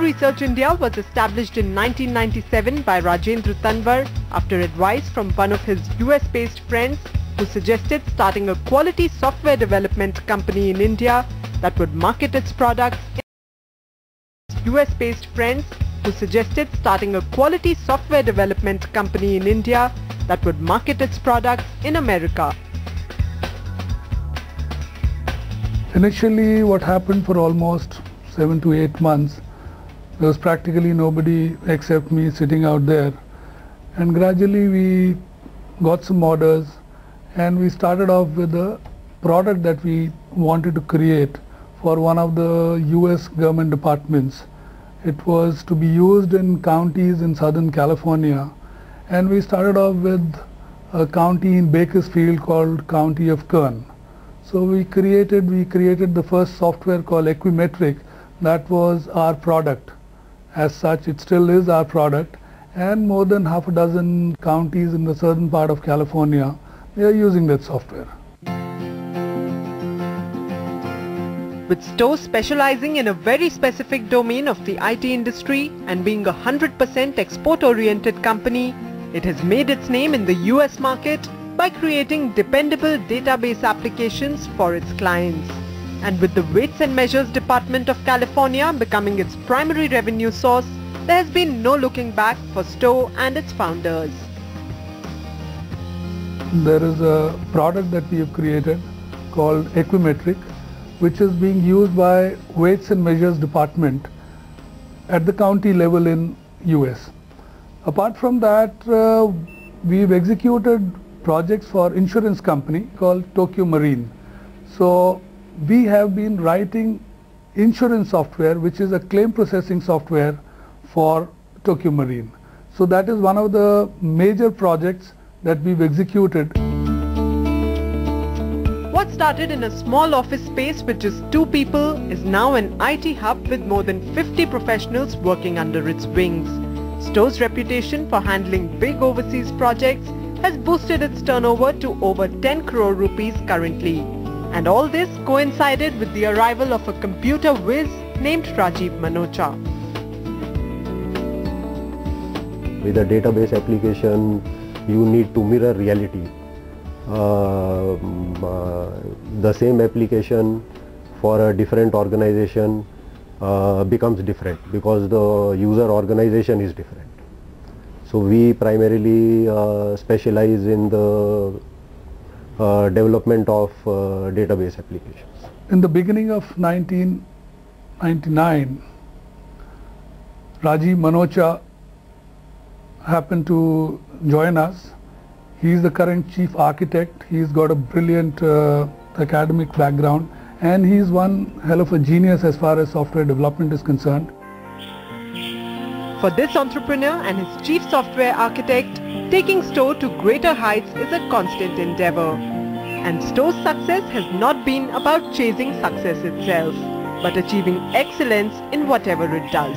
Research India was established in 1997 by Rajendra Tanwar after advice from one of his US-based friends who suggested starting a quality software development company in India that would market its products US-based friends who suggested starting a quality software development company in India that would market its products in America. Initially, what happened for almost 7 to 8 months, there was practically nobody except me sitting out there, and gradually we got some orders and we started off with a product that we wanted to create for one of the US government departments. It was to be used in counties in Southern California, and we started off with a county in Bakersfield called County of Kern. So we created the first software called Equimetric. That was our product. As such, it still is our product, and more than half a dozen counties in the southern part of California, they are using that software. With Stowe specializing in a very specific domain of the IT industry and being a 100% export-oriented company, it has made its name in the US market by creating dependable database applications for its clients. And with the Weights and Measures Department of California becoming its primary revenue source, there has been no looking back for Stowe and its founders. There is a product that we have created called Equimetric, which is being used by Weights and Measures Department at the county level in US. Apart from that, we've executed projects for insurance company called Tokio Marine. So we have been writing insurance software, which is a claim processing software for Tokio Marine. So that is one of the major projects that we've executed. What started in a small office space with just 2 people is now an IT hub with more than 50 professionals working under its wings. Stowe's reputation for handling big overseas projects has boosted its turnover to over 10 crore rupees currently. And all this coincided with the arrival of a computer whiz named Rajiv Manocha. With a database application, you need to mirror reality. The same application for a different organization becomes different because the user organization is different. So we primarily specialize in the development of database applications. In the beginning of 1999, Rajiv Manocha happened to join us. He is the current chief architect. He's got a brilliant academic background, and he's one hell of a genius as far as software development is concerned. For this entrepreneur and his chief software architect, taking Stowe to greater heights is a constant endeavor. And Stowe's success has not been about chasing success itself, but achieving excellence in whatever it does.